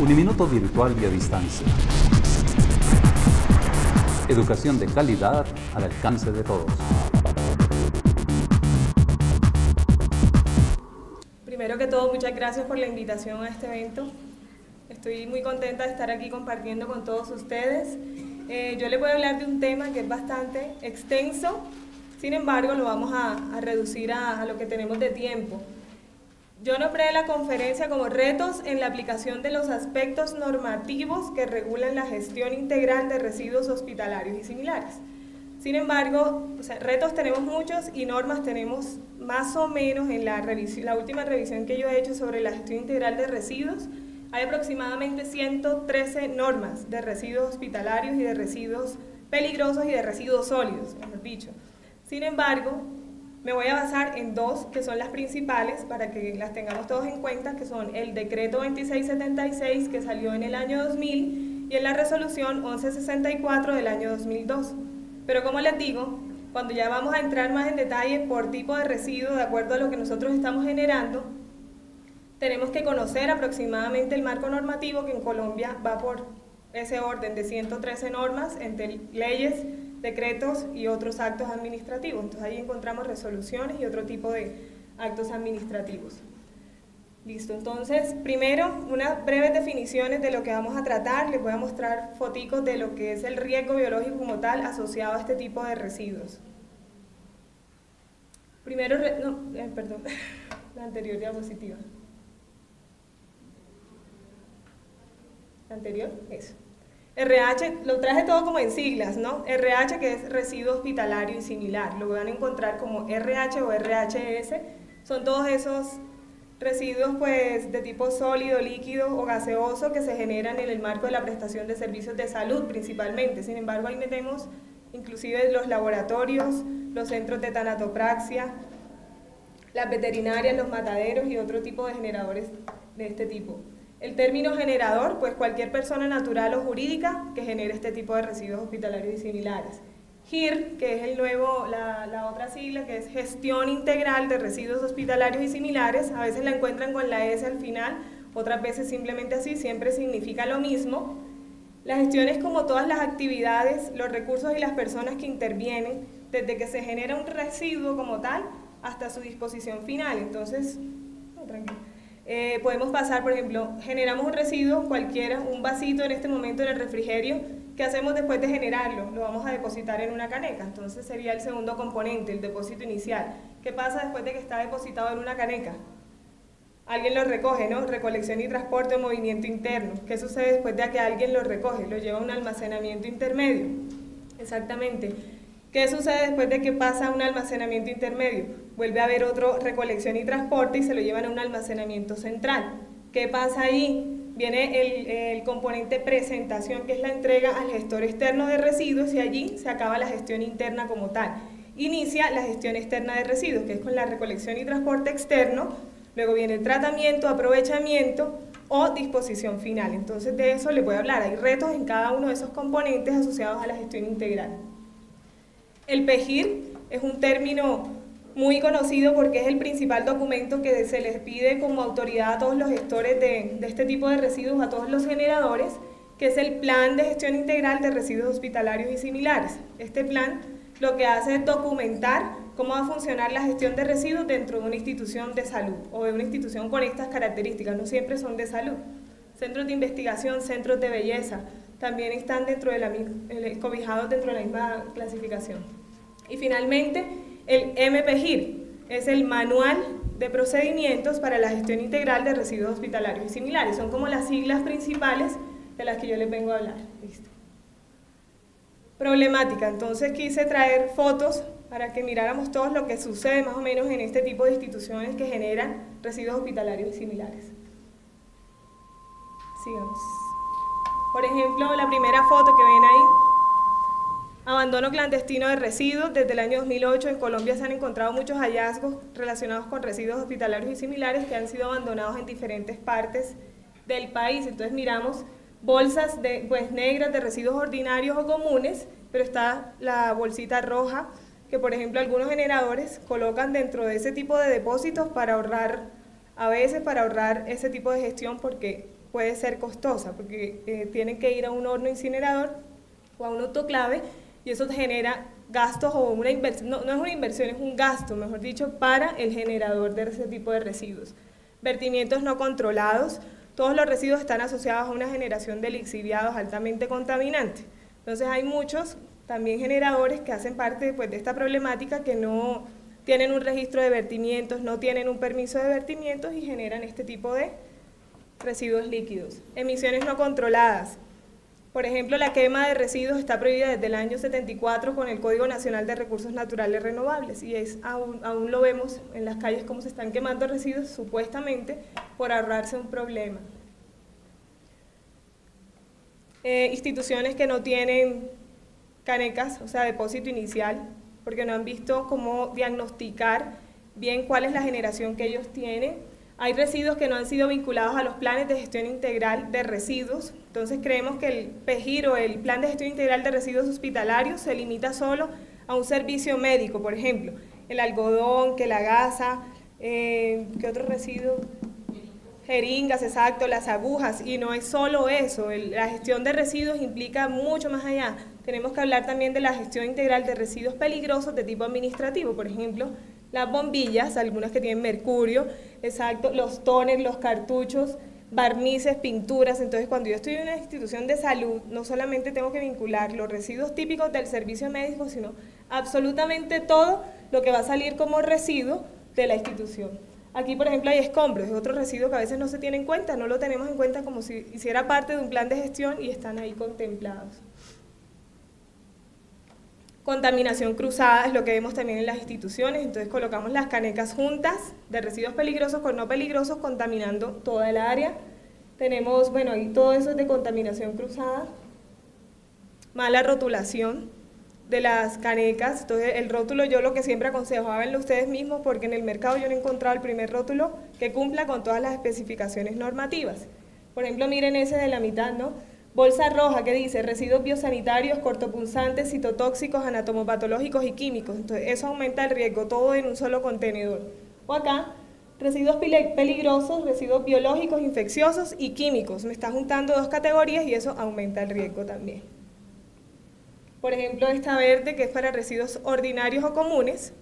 Uniminuto virtual y a distancia. Educación de calidad al alcance de todos. Primero que todo, muchas gracias por la invitación a este evento. Estoy muy contenta de estar aquí compartiendo con todos ustedes. Yo les voy a hablar de un tema que es bastante extenso, sin embargo lo vamos a reducir a lo que tenemos de tiempo. Yo nombré la conferencia como Retos en la aplicación de los aspectos normativos que regulan la gestión integral de residuos hospitalarios y similares. Sin embargo, retos tenemos muchos y normas tenemos más o menos en la última revisión que yo he hecho sobre la gestión integral de residuos. Hay aproximadamente 113 normas de residuos hospitalarios y de residuos peligrosos y de residuos sólidos, mejor dicho. Sin embargo, me voy a basar en dos que son las principales para que las tengamos todos en cuenta, que son el decreto 2676 que salió en el año 2000 y en la resolución 1164 del año 2002. Pero como les digo, cuando ya vamos a entrar más en detalle por tipo de residuo, de acuerdo a lo que nosotros estamos generando, tenemos que conocer aproximadamente el marco normativo que en Colombia va por ese orden de 113 normas entre leyes, decretos y otros actos administrativos. Entonces ahí encontramos resoluciones y otro tipo de actos administrativos. Listo, entonces primero unas breves definiciones de lo que vamos a tratar. Les voy a mostrar foticos de lo que es el riesgo biológico como tal asociado a este tipo de residuos. Primero, perdón, la anterior diapositiva. La anterior, eso. RH, lo traje todo como en siglas, ¿no? RH, que es residuo hospitalario y similar, lo van a encontrar como RH o RHS, son todos esos residuos pues de tipo sólido, líquido o gaseoso que se generan en el marco de la prestación de servicios de salud principalmente. Sin embargo, ahí metemos inclusive los laboratorios, los centros de tanatopraxia, las veterinarias, los mataderos y otro tipo de generadores de este tipo. El término generador, pues cualquier persona natural o jurídica que genere este tipo de residuos hospitalarios y similares. GIR, que es el nuevo, la otra sigla, que es Gestión Integral de Residuos Hospitalarios y Similares. A veces la encuentran con la S al final, otras veces simplemente así, siempre significa lo mismo. La gestión es como todas las actividades, los recursos y las personas que intervienen, desde que se genera un residuo como tal hasta su disposición final. Entonces, podemos pasar, por ejemplo, generamos un residuo cualquiera, un vasito en este momento en el refrigerio. ¿Qué hacemos después de generarlo? Lo vamos a depositar en una caneca. Entonces sería el segundo componente, el depósito inicial. ¿Qué pasa después de que está depositado en una caneca? Alguien lo recoge, ¿no? Recolección y transporte o movimiento interno. ¿Qué sucede después de que alguien lo recoge? Lo lleva a un almacenamiento intermedio. Exactamente. ¿Qué sucede después de que pasa a un almacenamiento intermedio? Vuelve a haber otra recolección y transporte y se lo llevan a un almacenamiento central. ¿Qué pasa ahí? Viene el componente presentación, que es la entrega al gestor externo de residuos, y allí se acaba la gestión interna como tal. Inicia la gestión externa de residuos, que es con la recolección y transporte externo, luego viene el tratamiento, aprovechamiento o disposición final. Entonces de eso les voy a hablar. Hay retos en cada uno de esos componentes asociados a la gestión integral. El PEGIR es un término muy conocido porque es el principal documento que se les pide como autoridad a todos los gestores de este tipo de residuos, a todos los generadores, que es el Plan de Gestión Integral de Residuos Hospitalarios y Similares. Este plan lo que hace es documentar cómo va a funcionar la gestión de residuos dentro de una institución de salud o de una institución con estas características, no siempre son de salud. Centros de investigación, centros de belleza, también están dentro de cobijados dentro de la misma clasificación. Y finalmente, el MPGIR es el Manual de Procedimientos para la Gestión Integral de Residuos Hospitalarios y Similares. Son como las siglas principales de las que yo les vengo a hablar. Listo. Problemática. Entonces quise traer fotos para que miráramos todo lo que sucede más o menos en este tipo de instituciones que generan residuos hospitalarios y similares. Sigamos. Por ejemplo, la primera foto que ven ahí. Abandono clandestino de residuos. Desde el año 2008 en Colombia se han encontrado muchos hallazgos relacionados con residuos hospitalarios y similares que han sido abandonados en diferentes partes del país. Entonces miramos bolsas negras de residuos ordinarios o comunes, pero está la bolsita roja que, por ejemplo, algunos generadores colocan dentro de ese tipo de depósitos para ahorrar, a veces para ahorrar ese tipo de gestión, porque puede ser costosa, porque tienen que ir a un horno incinerador o a un autoclave, y eso genera gastos o una inversión, no es una inversión, es un gasto, mejor dicho, para el generador de ese tipo de residuos. Vertimientos no controlados, todos los residuos están asociados a una generación de lixiviados altamente contaminantes. Entonces hay muchos también generadores que hacen parte pues, de esta problemática, que no tienen un registro de vertimientos, no tienen un permiso de vertimientos y generan este tipo de residuos líquidos. Emisiones no controladas. Por ejemplo, la quema de residuos está prohibida desde el año 74 con el Código Nacional de Recursos Naturales Renovables, y aún lo vemos en las calles cómo se están quemando residuos supuestamente por ahorrarse un problema. Instituciones que no tienen canecas, o sea, depósito inicial, porque no han visto cómo diagnosticar bien cuál es la generación que ellos tienen. Hay residuos que no han sido vinculados a los planes de gestión integral de residuos, entonces creemos que el PEGIR o el Plan de Gestión Integral de Residuos Hospitalarios se limita solo a un servicio médico, por ejemplo, el algodón, que la gasa, ¿qué otro residuo? Jeringas, exacto, las agujas, y no es solo eso, la gestión de residuos implica mucho más allá. Tenemos que hablar también de la gestión integral de residuos peligrosos de tipo administrativo, por ejemplo, las bombillas, algunas que tienen mercurio, exacto, los tóners, los cartuchos, barnices, pinturas. Entonces, cuando yo estoy en una institución de salud, no solamente tengo que vincular los residuos típicos del servicio médico, sino absolutamente todo lo que va a salir como residuo de la institución. Aquí, por ejemplo, hay escombros, es otro residuo que a veces no se tiene en cuenta, no lo tenemos en cuenta como si hiciera parte de un plan de gestión y están ahí contemplados. Contaminación cruzada es lo que vemos también en las instituciones, entonces colocamos las canecas juntas de residuos peligrosos con no peligrosos, contaminando toda el área. Tenemos, bueno, ahí todo eso es de contaminación cruzada. Mala rotulación de las canecas, entonces el rótulo yo lo que siempre aconsejo, háganlo ustedes mismos, porque en el mercado yo no he encontrado el primer rótulo que cumpla con todas las especificaciones normativas. Por ejemplo, miren ese de la mitad, ¿no? Bolsa roja que dice residuos biosanitarios, cortopunzantes, citotóxicos, anatomopatológicos y químicos. Entonces eso aumenta el riesgo, todo en un solo contenedor. O acá, residuos peligrosos, residuos biológicos, infecciosos y químicos. Me está juntando dos categorías y eso aumenta el riesgo también. Por ejemplo, esta verde que es para residuos ordinarios o comunes.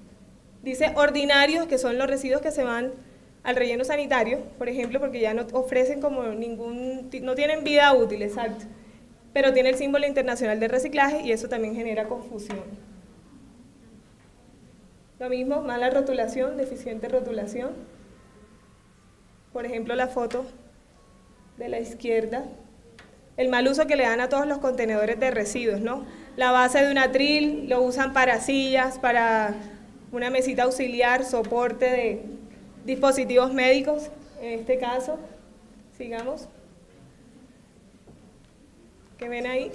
Dice ordinarios, que son los residuos que se van al relleno sanitario, por ejemplo, porque ya no ofrecen como no tienen vida útil, exacto, pero tiene el símbolo internacional de reciclaje y eso también genera confusión. Lo mismo, mala rotulación, deficiente rotulación. Por ejemplo, la foto de la izquierda, el mal uso que le dan a todos los contenedores de residuos, ¿no? La base de un atril lo usan para sillas, para una mesita auxiliar, soporte de dispositivos médicos, en este caso. Sigamos. ¿Qué ven ahí?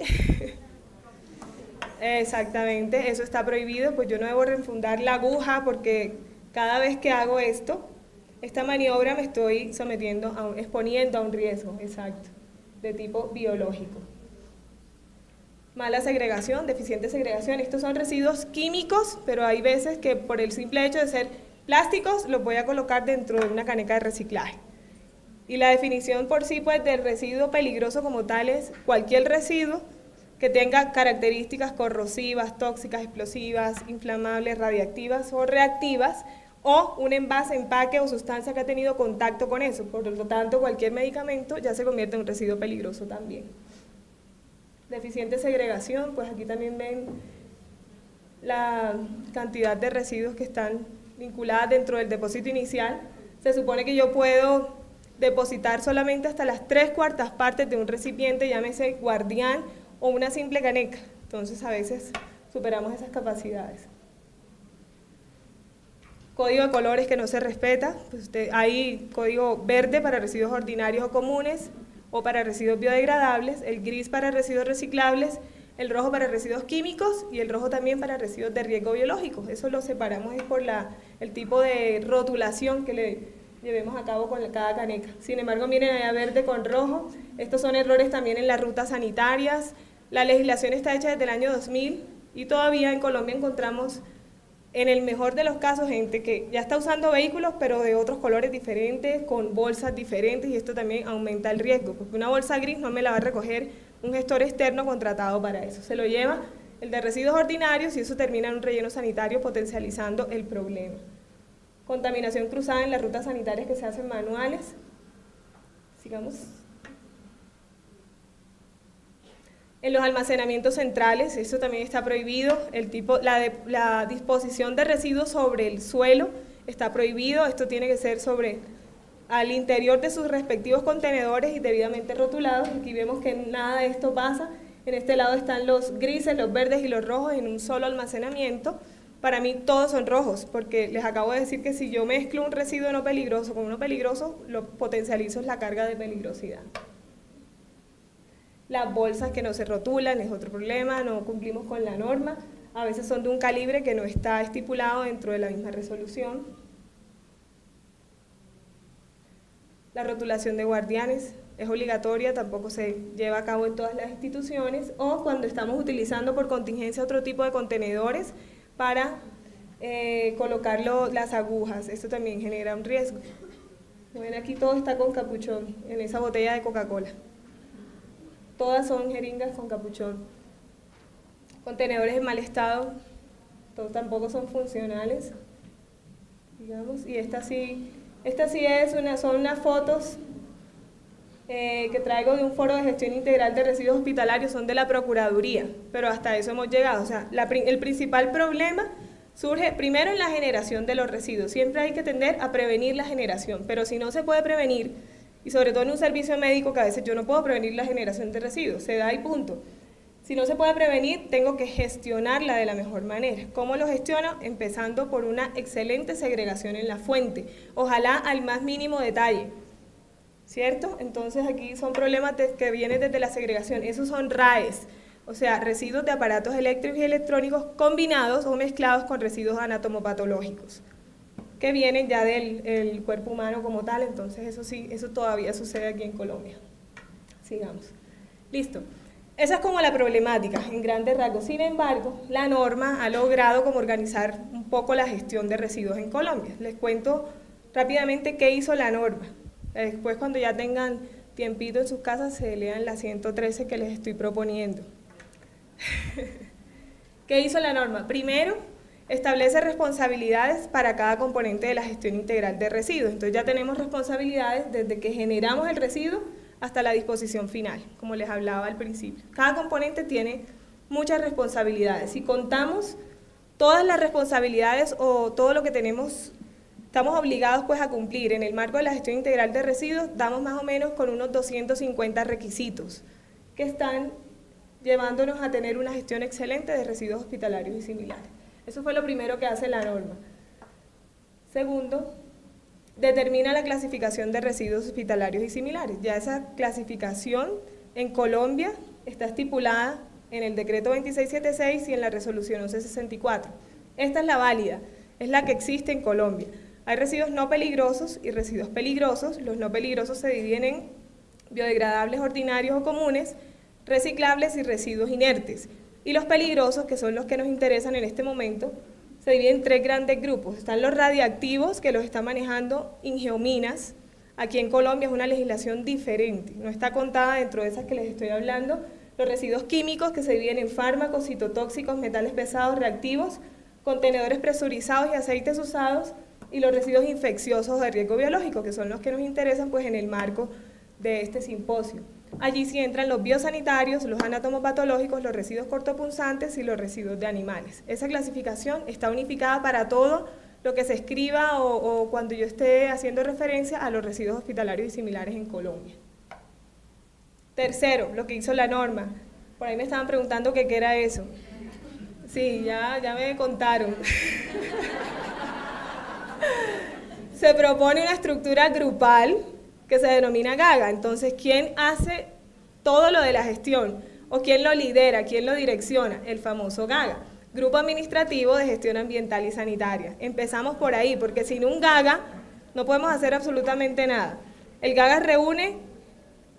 Exactamente, eso está prohibido, pues yo no debo refundar la aguja porque cada vez que hago esto, esta maniobra me estoy exponiendo a un riesgo, exacto, de tipo biológico. Mala segregación, deficiente segregación, estos son residuos químicos, pero hay veces que por el simple hecho de ser plásticos los voy a colocar dentro de una caneca de reciclaje. Y la definición por sí pues del residuo peligroso como tal es cualquier residuo que tenga características corrosivas, tóxicas, explosivas, inflamables, radiactivas o reactivas, o un envase, empaque o sustancia que ha tenido contacto con eso. Por lo tanto, cualquier medicamento ya se convierte en un residuo peligroso también. Deficiente segregación, pues aquí también ven la cantidad de residuos que están vinculadas dentro del depósito inicial. Se supone que yo puedo depositar solamente hasta las 3/4 partes de un recipiente, llámese guardián o una simple caneca. Entonces a veces superamos esas capacidades. Código de colores que no se respeta, pues hay código verde para residuos ordinarios o comunes o para residuos biodegradables, el gris para residuos reciclables, el rojo para residuos químicos y el rojo también para residuos de riesgo biológico. Eso lo separamos es por el tipo de rotulación que le llevemos a cabo con cada caneca. Sin embargo, miren allá verde con rojo, estos son errores también en las rutas sanitarias. La legislación está hecha desde el año 2000 y todavía en Colombia encontramos En el mejor de los casos, gente que ya está usando vehículos, pero de otros colores diferentes, con bolsas diferentes, y esto también aumenta el riesgo, porque una bolsa gris no me la va a recoger un gestor externo contratado para eso. Se lo lleva el de residuos ordinarios y eso termina en un relleno sanitario potencializando el problema. Contaminación cruzada en las rutas sanitarias que se hacen manuales. Sigamos. En los almacenamientos centrales, eso también está prohibido, la disposición de residuos sobre el suelo está prohibido, esto tiene que ser al interior de sus respectivos contenedores y debidamente rotulados. Aquí vemos que nada de esto pasa, en este lado están los grises, los verdes y los rojos en un solo almacenamiento. Para mí todos son rojos, porque les acabo de decir que si yo mezclo un residuo no peligroso con uno peligroso, lo potencializo es la carga de peligrosidad. Las bolsas que no se rotulan es otro problema, no cumplimos con la norma, a veces son de un calibre que no está estipulado dentro de la misma resolución. La rotulación de guardianes es obligatoria, tampoco se lleva a cabo en todas las instituciones, o cuando estamos utilizando por contingencia otro tipo de contenedores para colocar las agujas, esto también genera un riesgo. Ven, aquí todo está con capuchón, en esa botella de Coca-Cola. Todas son jeringas con capuchón. Contenedores en mal estado, tampoco son funcionales, digamos, y esta sí son unas fotos que traigo de un foro de gestión integral de residuos hospitalarios, son de la Procuraduría, pero hasta eso hemos llegado. O sea, el principal problema surge primero en la generación de los residuos. Siempre hay que tender a prevenir la generación, pero si no se puede prevenir, y sobre todo en un servicio médico que a veces yo no puedo prevenir la generación de residuos, se da y punto. Si no se puede prevenir, tengo que gestionarla de la mejor manera. ¿Cómo lo gestiono? Empezando por una excelente segregación en la fuente, ojalá al más mínimo detalle, ¿cierto? Entonces aquí son problemas que vienen desde la segregación, esos son RAEs, o sea, residuos de aparatos eléctricos y electrónicos combinados o mezclados con residuos anatomopatológicos, que vienen ya del cuerpo humano como tal. Entonces eso sí, eso todavía sucede aquí en Colombia. Sigamos. Listo. Esa es como la problemática en grandes rasgos. Sin embargo, la norma ha logrado como organizar un poco la gestión de residuos en Colombia. Les cuento rápidamente qué hizo la norma. Después, cuando ya tengan tiempito en sus casas, se lean la 113 que les estoy proponiendo. ¿Qué hizo la norma? Primero, establece responsabilidades para cada componente de la gestión integral de residuos. Entonces ya tenemos responsabilidades desde que generamos el residuo hasta la disposición final, como les hablaba al principio. Cada componente tiene muchas responsabilidades. Si contamos todas las responsabilidades o todo lo que tenemos, estamos obligados pues a cumplir en el marco de la gestión integral de residuos, damos más o menos con unos 250 requisitos que están llevándonos a tener una gestión excelente de residuos hospitalarios y similares. Eso fue lo primero que hace la norma. Segundo, determina la clasificación de residuos hospitalarios y similares. Ya esa clasificación en Colombia está estipulada en el decreto 2676 y en la resolución 1164. Esta es la válida, es la que existe en Colombia. Hay residuos no peligrosos y residuos peligrosos. Los no peligrosos se dividen en biodegradables ordinarios o comunes, reciclables y residuos inertes. Y los peligrosos, que son los que nos interesan en este momento, se dividen en tres grandes grupos. Están los radiactivos, que los está manejando Ingeominas. Aquí en Colombia es una legislación diferente, no está contada dentro de esas que les estoy hablando. Los residuos químicos, que se dividen en fármacos, citotóxicos, metales pesados, reactivos, contenedores presurizados y aceites usados, y los residuos infecciosos de riesgo biológico, que son los que nos interesan pues en el marco de este simposio. Allí sí entran los biosanitarios, los anatomopatológicos, los residuos cortopunzantes y los residuos de animales. Esa clasificación está unificada para todo lo que se escriba o cuando yo esté haciendo referencia a los residuos hospitalarios y similares en Colombia. Tercero, lo que hizo la norma. Por ahí me estaban preguntando qué era eso. Sí, ya me contaron. Se propone una estructura grupal que se denomina GAGA. Entonces, ¿quién hace todo lo de la gestión? ¿O quién lo lidera? ¿Quién lo direcciona? El famoso GAGA, Grupo Administrativo de Gestión Ambiental y Sanitaria. Empezamos por ahí, porque sin un GAGA no podemos hacer absolutamente nada. El GAGA reúne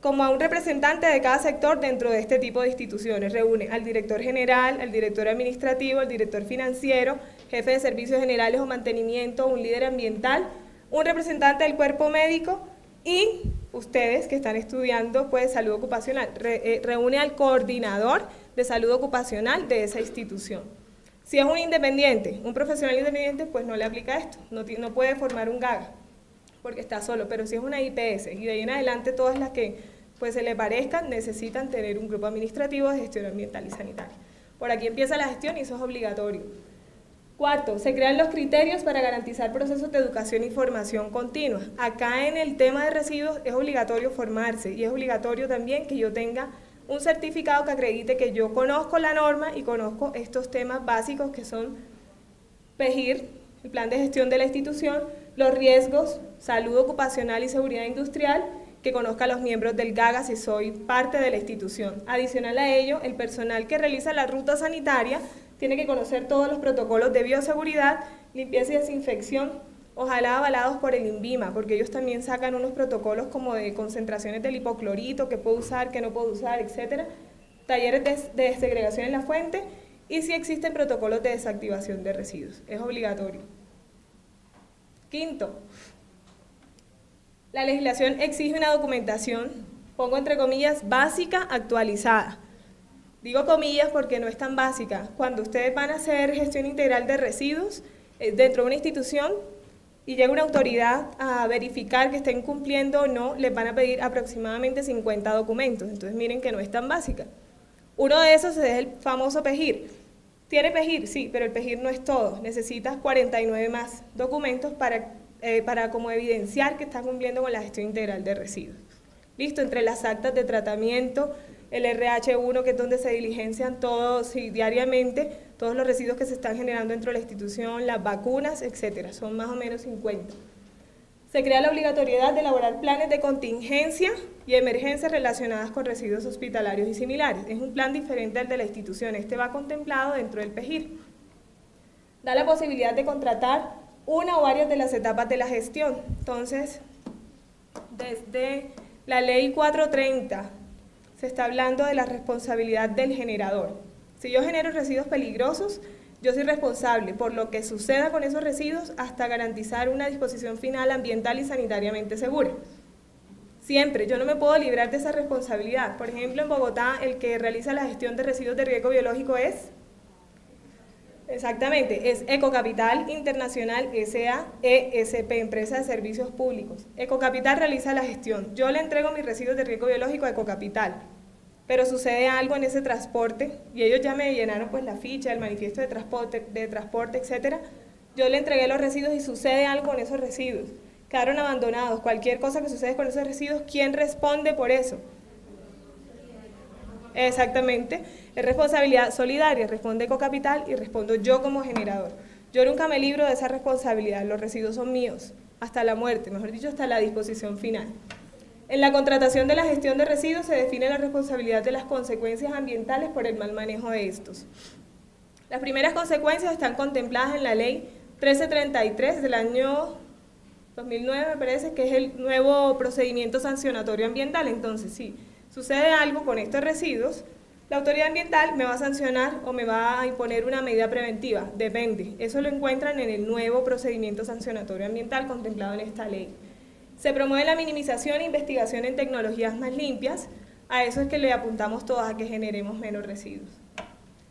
como a un representante de cada sector dentro de este tipo de instituciones. Reúne al director general, al director administrativo, al director financiero, jefe de servicios generales o mantenimiento, un líder ambiental, un representante del cuerpo médico y ustedes que están estudiando pues salud ocupacional. Reúne al coordinador de salud ocupacional de esa institución. Si es un independiente, un profesional independiente, pues no le aplica esto, no puede formar un GAGA porque está solo, pero si es una IPS y de ahí en adelante todas las que pues se le parezcan necesitan tener un grupo administrativo de gestión ambiental y sanitaria. Por aquí empieza la gestión y eso es obligatorio. Cuarto, se crean los criterios para garantizar procesos de educación y formación continua. Acá en el tema de residuos es obligatorio formarse y es obligatorio también que yo tenga un certificado que acredite que yo conozco la norma y conozco estos temas básicos que son PEGIR, el plan de gestión de la institución, los riesgos, salud ocupacional y seguridad industrial, que conozca a los miembros del GAGA si soy parte de la institución. Adicional a ello, el personal que realiza la ruta sanitaria tiene que conocer todos los protocolos de bioseguridad, limpieza y desinfección, ojalá avalados por el INVIMA, porque ellos también sacan unos protocolos como de concentraciones del hipoclorito, que puedo usar, que no puedo usar, etc. Talleres de segregación en la fuente y si existen protocolos de desactivación de residuos. Es obligatorio. Quinto, la legislación exige una documentación, pongo entre comillas, básica actualizada. Digo comillas porque no es tan básica. Cuando ustedes van a hacer gestión integral de residuos dentro de una institución y llega una autoridad a verificar que estén cumpliendo o no, les van a pedir aproximadamente 50 documentos. Entonces miren que no es tan básica. Uno de esos es el famoso PEGIR. ¿Tiene PEGIR? Sí, pero el PEGIR no es todo. Necesitas 49 más documentos para como evidenciar que estás cumpliendo con la gestión integral de residuos. Listo, entre las actas de tratamiento, el RH1, que es donde se diligencian todos, sí, diariamente, todos los residuos que se están generando dentro de la institución, las vacunas, etcétera, son más o menos 50. Se crea la obligatoriedad de elaborar planes de contingencia y emergencias relacionadas con residuos hospitalarios y similares. Es un plan diferente al de la institución, este va contemplado dentro del PEGIR. Da la posibilidad de contratar una o varias de las etapas de la gestión. Entonces, desde la ley 430 se está hablando de la responsabilidad del generador. Si yo genero residuos peligrosos, yo soy responsable por lo que suceda con esos residuos hasta garantizar una disposición final ambiental y sanitariamente segura. Siempre, yo no me puedo librar de esa responsabilidad. Por ejemplo, en Bogotá, el que realiza la gestión de residuos de riesgo biológico es... Exactamente, es Ecocapital Internacional S.A. ESP, Empresa de Servicios Públicos. Ecocapital realiza la gestión. Yo le entrego mis residuos de riesgo biológico a Ecocapital, pero sucede algo en ese transporte y ellos ya me llenaron pues la ficha, el manifiesto de transporte, etcétera. Yo le entregué los residuos y sucede algo con esos residuos. Quedaron abandonados. Cualquier cosa que sucede con esos residuos, ¿quién responde por eso? Exactamente, es responsabilidad solidaria, responde Ecocapital y respondo yo como generador. Yo nunca me libro de esa responsabilidad, los residuos son míos, hasta la muerte, mejor dicho, hasta la disposición final. En la contratación de la gestión de residuos se define la responsabilidad de las consecuencias ambientales por el mal manejo de estos. Las primeras consecuencias están contempladas en la ley 1333 del año 2009, me parece, que es el nuevo procedimiento sancionatorio ambiental. Entonces, sí, sucede algo con estos residuos, la autoridad ambiental me va a sancionar o me va a imponer una medida preventiva, depende. Eso lo encuentran en el nuevo procedimiento sancionatorio ambiental contemplado en esta ley. Se promueve la minimización e investigación en tecnologías más limpias, a eso es que le apuntamos todos a que generemos menos residuos.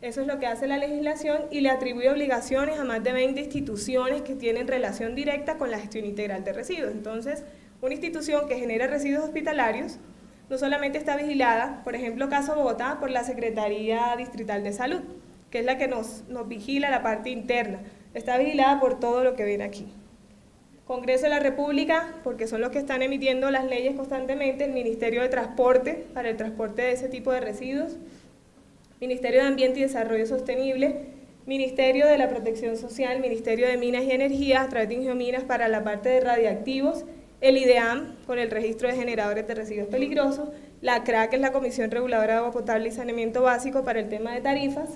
Eso es lo que hace la legislación y le atribuye obligaciones a más de 20 instituciones que tienen relación directa con la gestión integral de residuos. Entonces, una institución que genera residuos hospitalarios no solamente está vigilada, por ejemplo, caso Bogotá, por la Secretaría Distrital de Salud, que es la que nos vigila la parte interna, está vigilada por todo lo que ven aquí. Congreso de la República, porque son los que están emitiendo las leyes constantemente, el Ministerio de Transporte, para el transporte de ese tipo de residuos, Ministerio de Ambiente y Desarrollo Sostenible, Ministerio de la Protección Social, Ministerio de Minas y Energía, a través de Ingiominas para la parte de radiactivos, el IDEAM, con el registro de generadores de residuos peligrosos, la CRA, que es la Comisión Reguladora de Agua Potable y Saneamiento Básico para el tema de tarifas,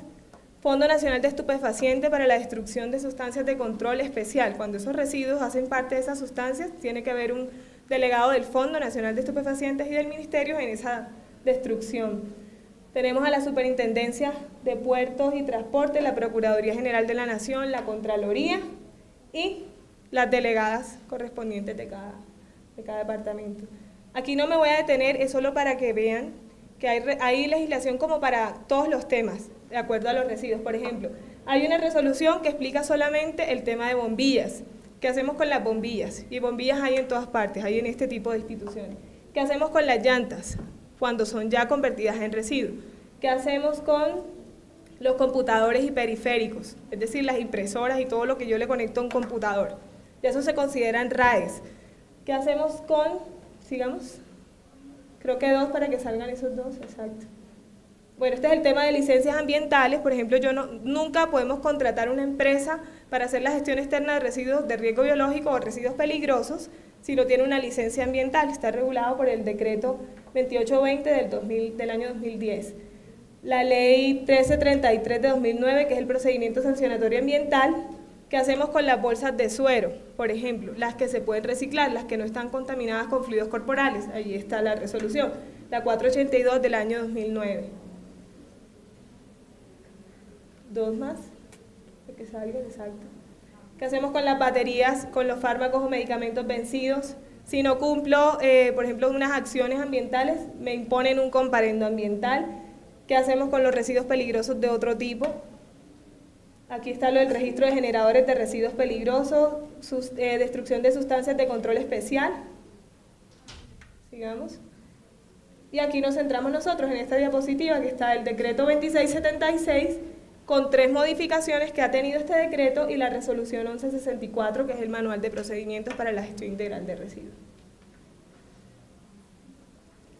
Fondo Nacional de Estupefacientes para la destrucción de sustancias de control especial. Cuando esos residuos hacen parte de esas sustancias, tiene que haber un delegado del Fondo Nacional de Estupefacientes y del Ministerio en esa destrucción. Tenemos a la Superintendencia de Puertos y Transporte, la Procuraduría General de la Nación, la Contraloría y las delegadas correspondientes de cada departamento. Aquí no me voy a detener, es solo para que vean que hay legislación como para todos los temas, de acuerdo a los residuos. Por ejemplo, hay una resolución que explica solamente el tema de bombillas. ¿Qué hacemos con las bombillas? Y bombillas hay en todas partes, hay en este tipo de instituciones. ¿Qué hacemos con las llantas cuando son ya convertidas en residuos? ¿Qué hacemos con los computadores y periféricos? Es decir, las impresoras y todo lo que yo le conecto a un computador. Y eso se consideran RAEs. ¿Qué hacemos con, sigamos? Creo que 2 para que salgan esos 2, exacto. Bueno, este es el tema de licencias ambientales. Por ejemplo, nunca podemos contratar una empresa para hacer la gestión externa de residuos de riesgo biológico o residuos peligrosos si no tiene una licencia ambiental. Está regulado por el decreto 2820 del año 2010. La ley 1333 de 2009, que es el procedimiento sancionatorio ambiental. ¿Qué hacemos con las bolsas de suero? Por ejemplo, las que se pueden reciclar, las que no están contaminadas con fluidos corporales. Ahí está la resolución, la 482 del año 2009. 2 más, para que salgan, exacto. ¿Qué hacemos con las baterías, con los fármacos o medicamentos vencidos? Si no cumplo, por ejemplo, unas acciones ambientales, me imponen un comparendo ambiental. ¿Qué hacemos con los residuos peligrosos de otro tipo? Aquí está lo del registro de generadores de residuos peligrosos, destrucción de sustancias de control especial. Sigamos. Y aquí nos centramos nosotros en esta diapositiva, que está el decreto 2676, con 3 modificaciones que ha tenido este decreto, y la resolución 1164, que es el manual de procedimientos para la gestión integral de residuos.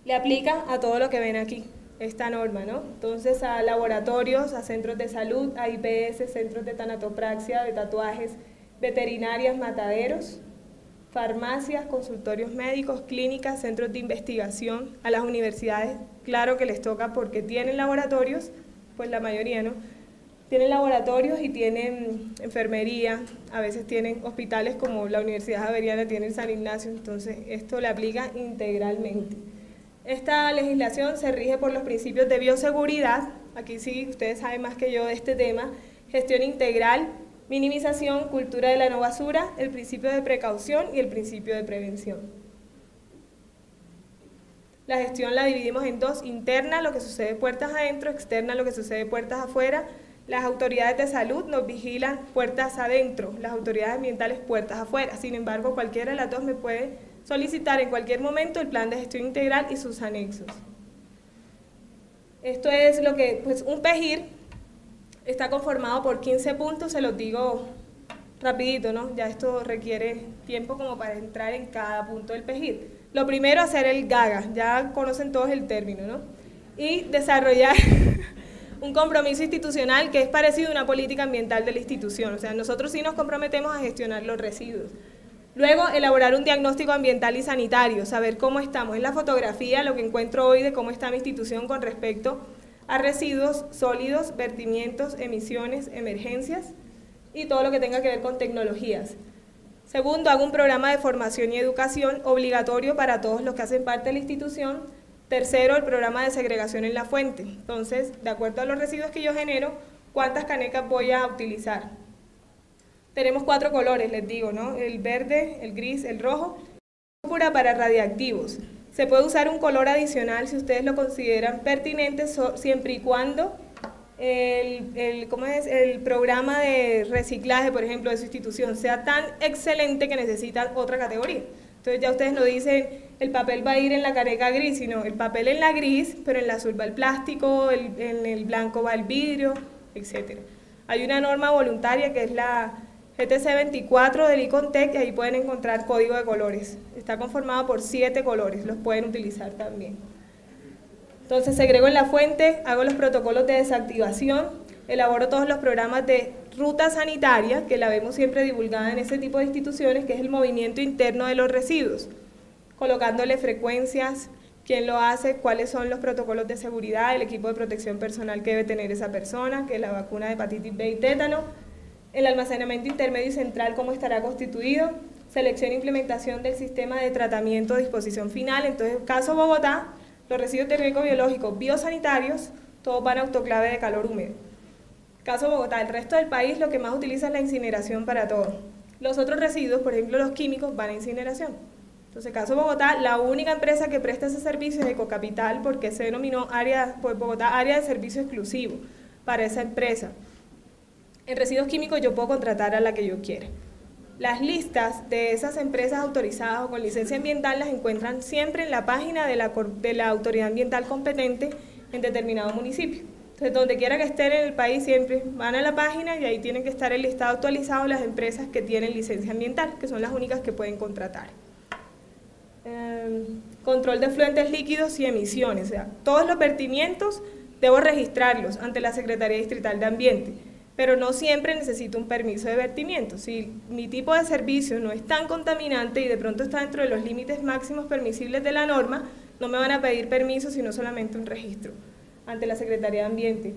Le aplica a todo lo que ven aquí esta norma, ¿no? Entonces, a laboratorios, a centros de salud, a IPS, centros de tanatopraxia, de tatuajes, veterinarias, mataderos, farmacias, consultorios médicos, clínicas, centros de investigación, a las universidades, claro que les toca porque tienen laboratorios, pues la mayoría, ¿no? Tienen laboratorios y tienen enfermería, a veces tienen hospitales como la Universidad Javeriana tiene el San Ignacio, entonces esto le aplica integralmente. Esta legislación se rige por los principios de bioseguridad, aquí sí, ustedes saben más que yo de este tema, gestión integral, minimización, cultura de la no basura, el principio de precaución y el principio de prevención. La gestión la dividimos en 2, interna, lo que sucede puertas adentro, externa, lo que sucede puertas afuera. Las autoridades de salud nos vigilan puertas adentro, las autoridades ambientales puertas afuera. Sin embargo, cualquiera de las 2 me puede solicitar en cualquier momento el plan de gestión integral y sus anexos. Esto es lo que, pues un PEGIR está conformado por 15 puntos, se los digo rapidito, ¿no? Ya esto requiere tiempo como para entrar en cada punto del PEGIR. Lo primero, hacer el GAGA, ya conocen todos el término, ¿no? Y desarrollar un compromiso institucional que es parecido a una política ambiental de la institución, o sea, nosotros sí nos comprometemos a gestionar los residuos. Luego, elaborar un diagnóstico ambiental y sanitario, saber cómo estamos. Es la fotografía, lo que encuentro hoy de cómo está mi institución con respecto a residuos sólidos, vertimientos, emisiones, emergencias y todo lo que tenga que ver con tecnologías. Segundo, hago un programa de formación y educación obligatorio para todos los que hacen parte de la institución. Tercero, el programa de segregación en la fuente. Entonces, de acuerdo a los residuos que yo genero, ¿cuántas canecas voy a utilizar? Tenemos 4 colores, les digo, ¿no? El verde, el gris, el rojo. Púrpura para radiactivos. Se puede usar un color adicional si ustedes lo consideran pertinente, siempre y cuando el programa de reciclaje, por ejemplo, de su institución sea tan excelente que necesitan otra categoría. Entonces ya ustedes no dicen el papel va a ir en la caneca gris, sino el papel en la gris, pero en la azul va el plástico, en el blanco va el vidrio, etc. Hay una norma voluntaria que es la GTC 24 del ICONTEC, y ahí pueden encontrar código de colores. Está conformado por 7 colores, los pueden utilizar también. Entonces segrego en la fuente, hago los protocolos de desactivación, elaboro todos los programas de ruta sanitaria, que la vemos siempre divulgada en ese tipo de instituciones, que es el movimiento interno de los residuos, colocándole frecuencias, quién lo hace, cuáles son los protocolos de seguridad, el equipo de protección personal que debe tener esa persona, que es la vacuna de hepatitis B y tétano, el almacenamiento intermedio y central, cómo estará constituido, selección e implementación del sistema de tratamiento de disposición final. Entonces, caso Bogotá, los residuos técnico-biológicos biosanitarios, todos van a autoclave de calor húmedo. Caso Bogotá, el resto del país lo que más utiliza es la incineración para todo. Los otros residuos, por ejemplo los químicos, van a incineración. Entonces, caso Bogotá, la única empresa que presta ese servicio es Ecocapital, porque se denominó Bogotá área de servicio exclusivo para esa empresa. En residuos químicos yo puedo contratar a la que yo quiera. Las listas de esas empresas autorizadas o con licencia ambiental las encuentran siempre en la página de la autoridad ambiental competente en determinado municipio. Entonces, donde quiera que estén en el país, siempre van a la página y ahí tienen que estar el listado actualizado de las empresas que tienen licencia ambiental, que son las únicas que pueden contratar. Control de fluentes líquidos y emisiones, o sea, todos los vertimientos debo registrarlos ante la Secretaría Distrital de Ambiente, pero no siempre necesito un permiso de vertimiento. Si mi tipo de servicio no es tan contaminante y de pronto está dentro de los límites máximos permisibles de la norma, no me van a pedir permiso, sino solamente un registro ante la Secretaría de Ambiente.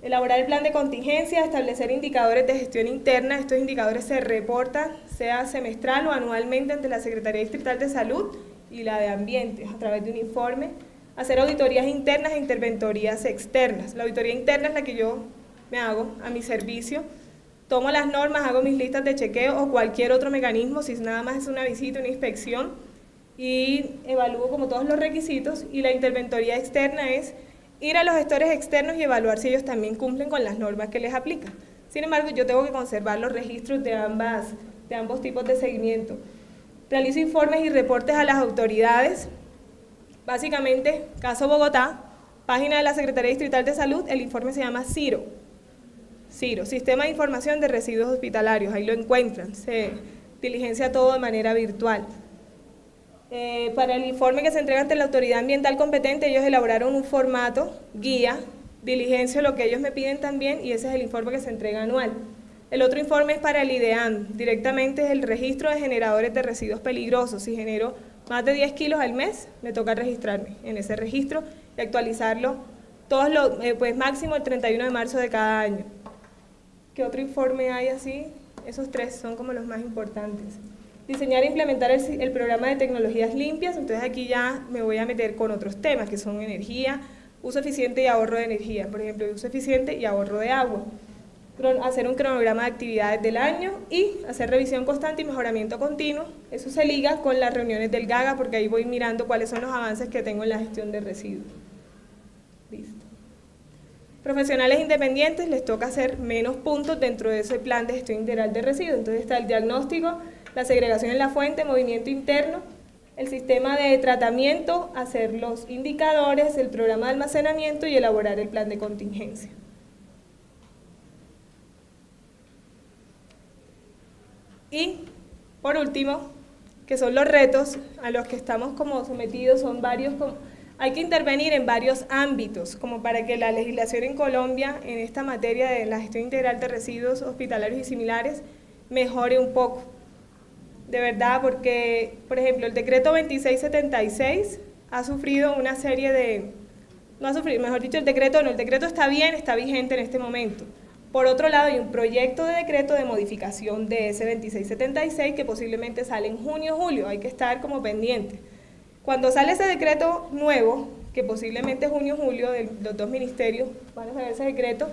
Elaborar el plan de contingencia, establecer indicadores de gestión interna. Estos indicadores se reportan, sea semestral o anualmente, ante la Secretaría Distrital de Salud y la de Ambiente, a través de un informe. Hacer auditorías internas e interventorías externas. La auditoría interna es la que yo me hago a mi servicio. Tomo las normas, hago mis listas de chequeo o cualquier otro mecanismo, si nada más es una visita, una inspección, y evalúo como todos los requisitos. Y la interventoría externa es ir a los gestores externos y evaluar si ellos también cumplen con las normas que les aplican. Sin embargo, yo tengo que conservar los registros de ambos tipos de seguimiento. Realizo informes y reportes a las autoridades. Básicamente, caso Bogotá, página de la Secretaría Distrital de Salud, el informe se llama CIRO. CIRO, Sistema de Información de Residuos Hospitalarios, ahí lo encuentran, se diligencia todo de manera virtual. Para el informe que se entrega ante la autoridad ambiental competente, ellos elaboraron un formato, guía, diligencio, lo que ellos me piden también, y ese es el informe que se entrega anual. El otro informe es para el IDEAM, directamente es el registro de generadores de residuos peligrosos. Si genero más de 10 kilos al mes, me toca registrarme en ese registro y actualizarlo pues máximo el 31 de marzo de cada año. ¿Qué otro informe hay así? Esos tres son como los más importantes. Diseñar e implementar el programa de tecnologías limpias. Entonces aquí ya me voy a meter con otros temas que son energía, uso eficiente y ahorro de energía, por ejemplo, uso eficiente y ahorro de agua. Hacer un cronograma de actividades del año y hacer revisión constante y mejoramiento continuo. Eso se liga con las reuniones del GAGA, porque ahí voy mirando cuáles son los avances que tengo en la gestión de residuos. Listo. Profesionales independientes, les toca hacer menos puntos dentro de ese plan de gestión integral de residuos. Entonces está el diagnóstico, la segregación en la fuente, movimiento interno, el sistema de tratamiento, hacer los indicadores, el programa de almacenamiento y elaborar el plan de contingencia. Y, por último, que son los retos a los que estamos como sometidos, son varios. Hay que intervenir en varios ámbitos, como para que la legislación en Colombia, en esta materia de la gestión integral de residuos hospitalarios y similares, mejore un poco. De verdad, porque, por ejemplo, el decreto 2676 ha sufrido una serie de... No ha sufrido, mejor dicho, el decreto está bien, está vigente en este momento. Por otro lado, hay un proyecto de decreto de modificación de ese 2676 que posiblemente sale en junio o julio, hay que estar como pendiente. Cuando sale ese decreto nuevo, que posiblemente junio o julio, de los dos ministerios van a saber ese decreto,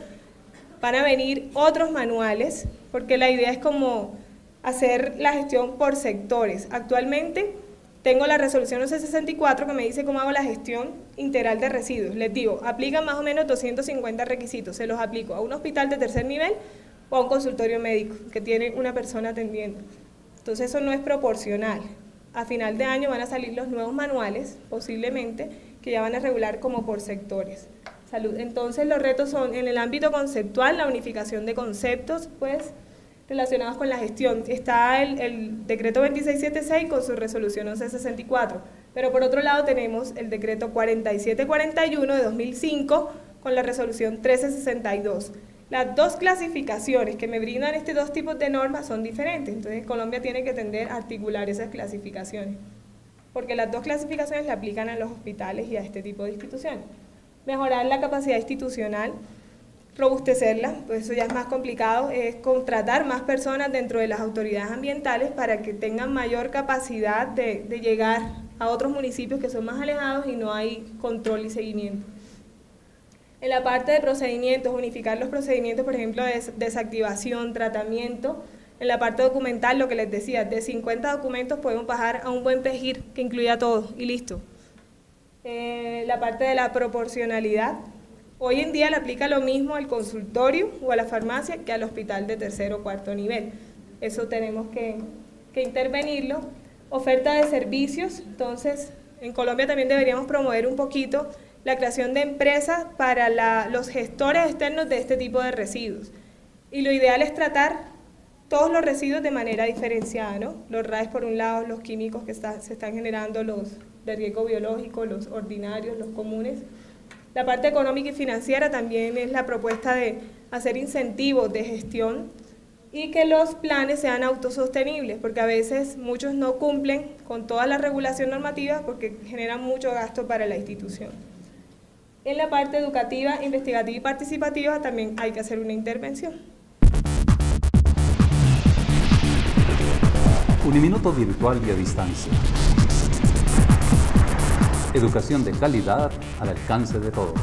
van a venir otros manuales, porque la idea es como hacer la gestión por sectores. Actualmente tengo la resolución 1164 que me dice cómo hago la gestión integral de residuos. Les digo, aplican más o menos 250 requisitos, se los aplico a un hospital de tercer nivel o a un consultorio médico que tiene una persona atendiendo. Entonces eso no es proporcional. A final de año van a salir los nuevos manuales, posiblemente, que ya van a regular como por sectores. Salud. Entonces los retos son en el ámbito conceptual, la unificación de conceptos, pues, relacionados con la gestión. Está el decreto 2676 con su resolución 1164, pero por otro lado tenemos el decreto 4741 de 2005 con la resolución 1362. Las dos clasificaciones que me brindan estos dos tipos de normas son diferentes, entonces Colombia tiene que tender a articular esas clasificaciones, porque las dos clasificaciones le aplican a los hospitales y a este tipo de instituciones. Mejorar la capacidad institucional, robustecerla, pues eso ya es más complicado, es contratar más personas dentro de las autoridades ambientales para que tengan mayor capacidad de llegar a otros municipios que son más alejados y no hay control y seguimiento. En la parte de procedimientos, unificar los procedimientos, por ejemplo, de desactivación, tratamiento. En la parte documental, lo que les decía, de 50 documentos podemos bajar a un buen PEGIR que incluya todo y listo. La parte de la proporcionalidad. Hoy en día le aplica lo mismo al consultorio o a la farmacia que al hospital de tercer o cuarto nivel. Eso tenemos que intervenirlo. Oferta de servicios. Entonces, en Colombia también deberíamos promover un poquito la creación de empresas para los gestores externos de este tipo de residuos. Y lo ideal es tratar todos los residuos de manera diferenciada, ¿no? Los RAEs por un lado, los químicos que se están generando, los de riesgo biológico, los ordinarios, los comunes. La parte económica y financiera también es la propuesta de hacer incentivos de gestión y que los planes sean autosostenibles, porque a veces muchos no cumplen con toda la regulación normativa porque generan mucho gasto para la institución. En la parte educativa, investigativa y participativa también hay que hacer una intervención. Uniminuto virtual y a distancia. Educación de calidad al alcance de todos.